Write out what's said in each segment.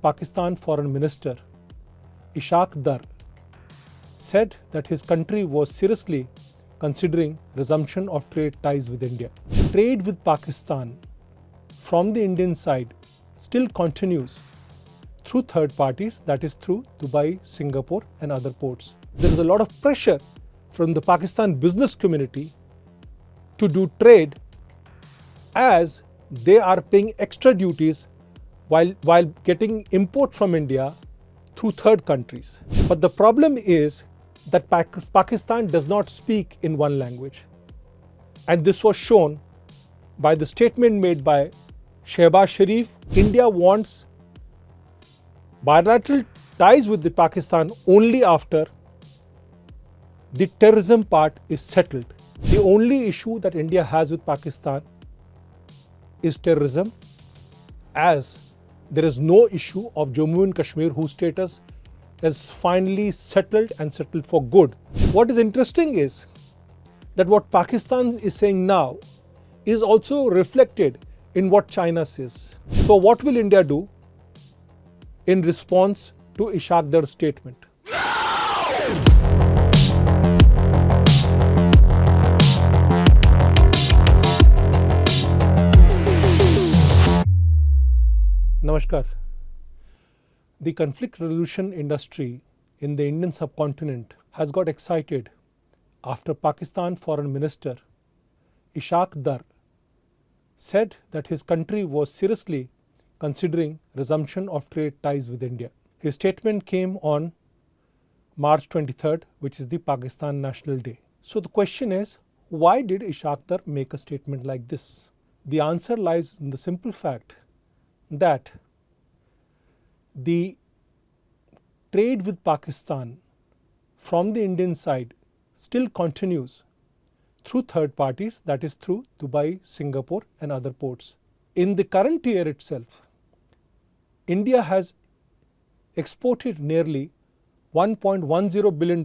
Pakistan Foreign Minister Ishaq Dar said that his country was seriously considering resumption of trade ties with India. Trade with Pakistan from the Indian side still continues through third parties, that is through Dubai, Singapore and other ports. There is a lot of pressure from the Pakistan business community to do trade as they are paying extra duties while getting import from India through third countries. But the problem is that Pakistan does not speak in one language. And this was shown by the statement made by Shehbaz Sharif. India wants bilateral ties with the Pakistan only after the terrorism part is settled. The only issue that India has with Pakistan is terrorism, as there is no issue of Jammu and Kashmir, whose status is finally settled and settled for good. What is interesting is that what Pakistan is saying now is also reflected in what China says. So what will India do in response to Ishaq Dar's statement? Namaskar. The conflict resolution industry in the Indian subcontinent has got excited after Pakistan Foreign Minister Ishaq Dar said that his country was seriously considering resumption of trade ties with India. His statement came on March 23rd, which is the Pakistan National Day. So the question is, why did Ishaq Dar make a statement like this? The answer lies in the simple fact that the trade with Pakistan from the Indian side still continues through third parties, that is through Dubai, Singapore and other ports. In the current year itself, India has exported nearly $1.10 billion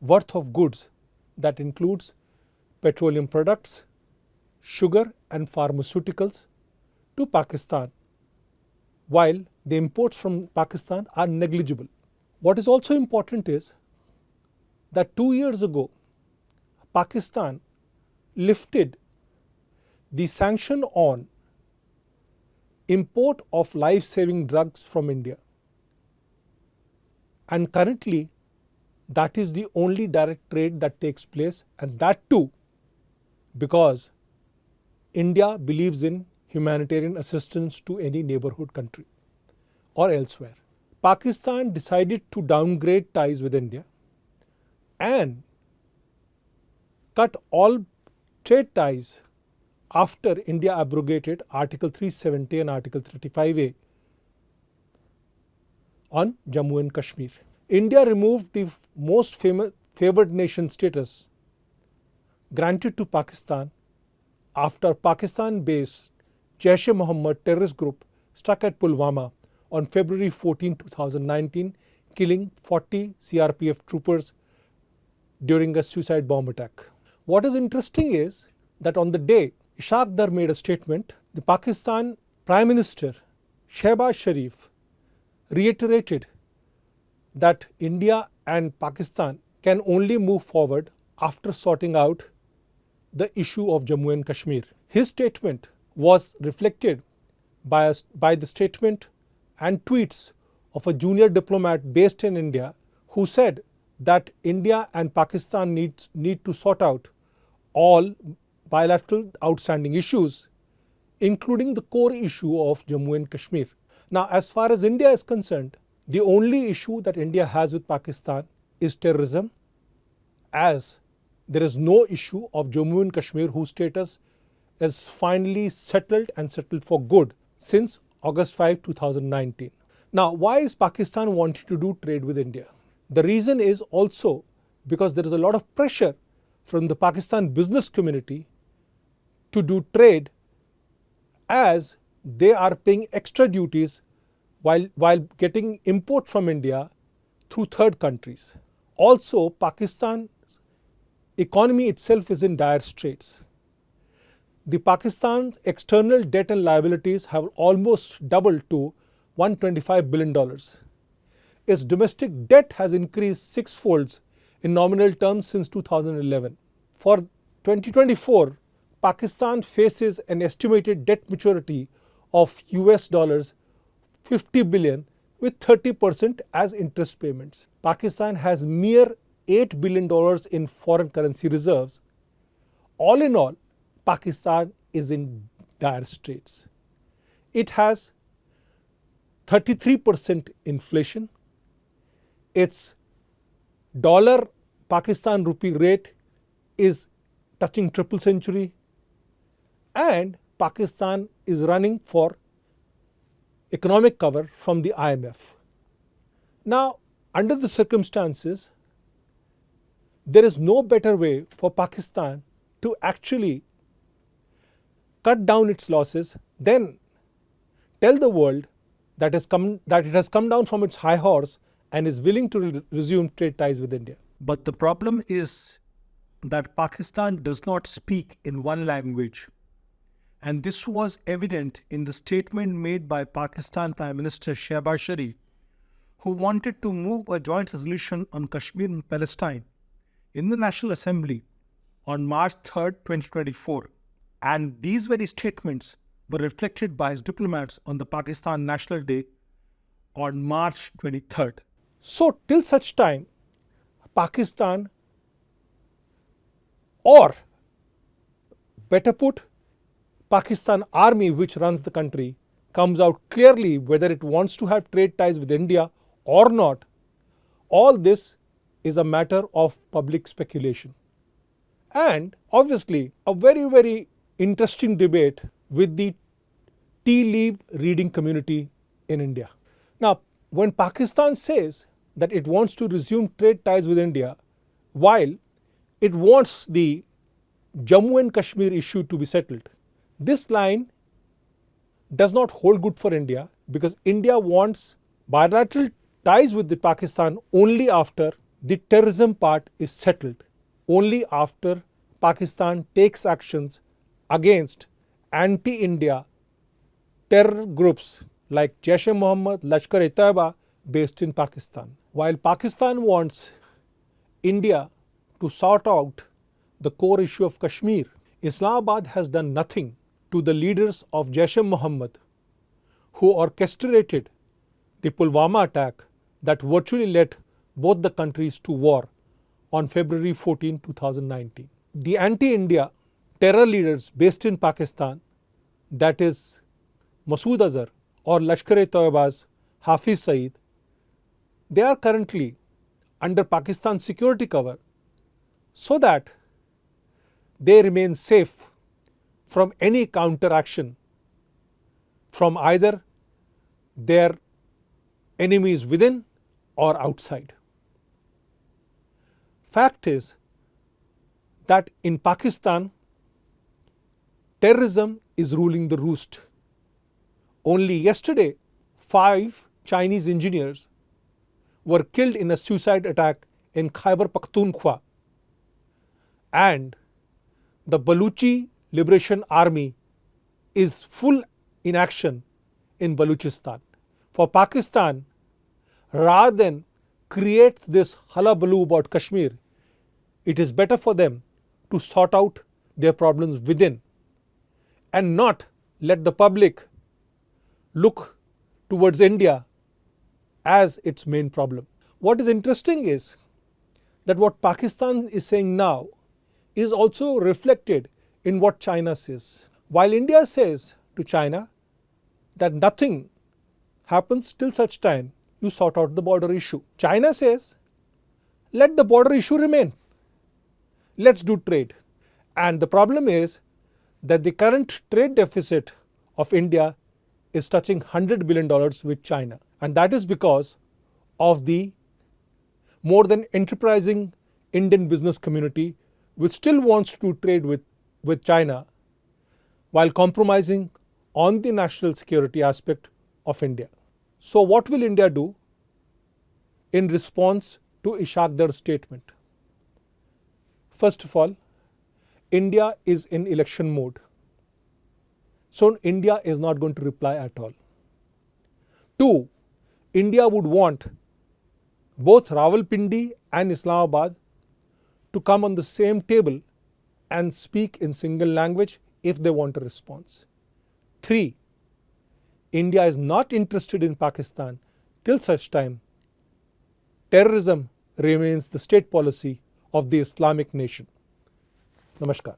worth of goods, that includes petroleum products, sugar and pharmaceuticals to Pakistan, while the imports from Pakistan are negligible. What is also important is that 2 years ago, Pakistan lifted the sanction on import of life-saving drugs from India. And currently, that is the only direct trade that takes place, and that too because India believes in humanitarian assistance to any neighborhood country or elsewhere. Pakistan decided to downgrade ties with India and cut all trade ties after India abrogated Article 370 and Article 35A on Jammu and Kashmir. India removed the most favored nation status granted to Pakistan after Pakistan-based Jaish-e-Mohammed terrorist group struck at Pulwama on February 14, 2019, killing 40 CRPF troopers during a suicide bomb attack. What is interesting is that on the day Ishaq Dar made a statement, the Pakistan Prime Minister Shehbaz Sharif reiterated that India and Pakistan can only move forward after sorting out the issue of Jammu and Kashmir. His statement was reflected by the statement and tweets of a junior diplomat based in India who said that India and Pakistan need to sort out all bilateral outstanding issues, including the core issue of Jammu and Kashmir. Now, as far as India is concerned, the only issue that India has with Pakistan is terrorism, as there is no issue of Jammu and Kashmir, whose status is finally settled and settled for good since August 5, 2019. Now, why is Pakistan wanting to do trade with India? The reason is also because there is a lot of pressure from the Pakistan business community to do trade, as they are paying extra duties while getting import from India through third countries. Also, Pakistan's economy itself is in dire straits. The Pakistan's external debt and liabilities have almost doubled to $125 billion. Its domestic debt has increased sixfolds in nominal terms since 2011. For 2024, Pakistan faces an estimated debt maturity of US $50 billion with 30% as interest payments. Pakistan has mere $8 billion in foreign currency reserves. All in all, Pakistan is in dire straits. It has 33% inflation. Its dollar Pakistan rupee rate is touching triple century, and Pakistan is running for economic cover from the IMF. Now, under the circumstances, there is no better way for Pakistan to actually cut down its losses than tell the world that it has come down from its high horse and is willing to resume trade ties with India. But the problem is that Pakistan does not speak in one language. And this was evident in the statement made by Pakistan Prime Minister Shehbaz Sharif, who wanted to move a joint resolution on Kashmir and Palestine in the National Assembly on March 3rd, 2024. And these very statements were reflected by his diplomats on the Pakistan National Day on March 23rd. So, till such time, Pakistan, or better put, Pakistan Army, which runs the country, comes out clearly whether it wants to have trade ties with India or not, all this is a matter of public speculation. And obviously, a very, very interesting debate with the tea leaf reading community in India. Now, when Pakistan says that it wants to resume trade ties with India, while it wants the Jammu and Kashmir issue to be settled, this line does not hold good for India, because India wants bilateral ties with the Pakistan only after the terrorism part is settled, only after Pakistan takes actions against anti-India terror groups like Jaish-e-Mohammed, Lashkar-e-Toiba based in Pakistan. While Pakistan wants India to sort out the core issue of Kashmir, Islamabad has done nothing to the leaders of Jaish-e-Mohammed who orchestrated the Pulwama attack that virtually led both the countries to war on February 14, 2019. The anti-India terror leaders based in Pakistan, that is Masood Azhar or Lashkar-e-Toiba's Hafiz Saeed, they are currently under Pakistan's security cover so that they remain safe from any counteraction from either their enemies within or outside. Fact is that in Pakistan, terrorism is ruling the roost. Only yesterday, 5 Chinese engineers were killed in a suicide attack in Khyber Pakhtunkhwa, and the Baluchi Liberation Army is full in action in Baluchistan. For Pakistan, rather than create this hullabaloo about Kashmir, it is better for them to sort out their problems within and not let the public look towards India as its main problem. What is interesting is that what Pakistan is saying now is also reflected in what China says. While India says to China that nothing happens till such time you sort out the border issue, China says, let the border issue remain. Let's do trade. And the problem is that the current trade deficit of India is touching $100 billion with China. And that is because of the more than enterprising Indian business community which still wants to trade with China while compromising on the national security aspect of India. So what will India do in response to Ishaq Dar's statement? First of all, India is in election mode. So India is not going to reply at all. 2. India would want both Rawalpindi and Islamabad to come on the same table and speak in single language if they want a response. 3. India is not interested in Pakistan till such time terrorism remains the state policy of the Islamic nation. Namaskar.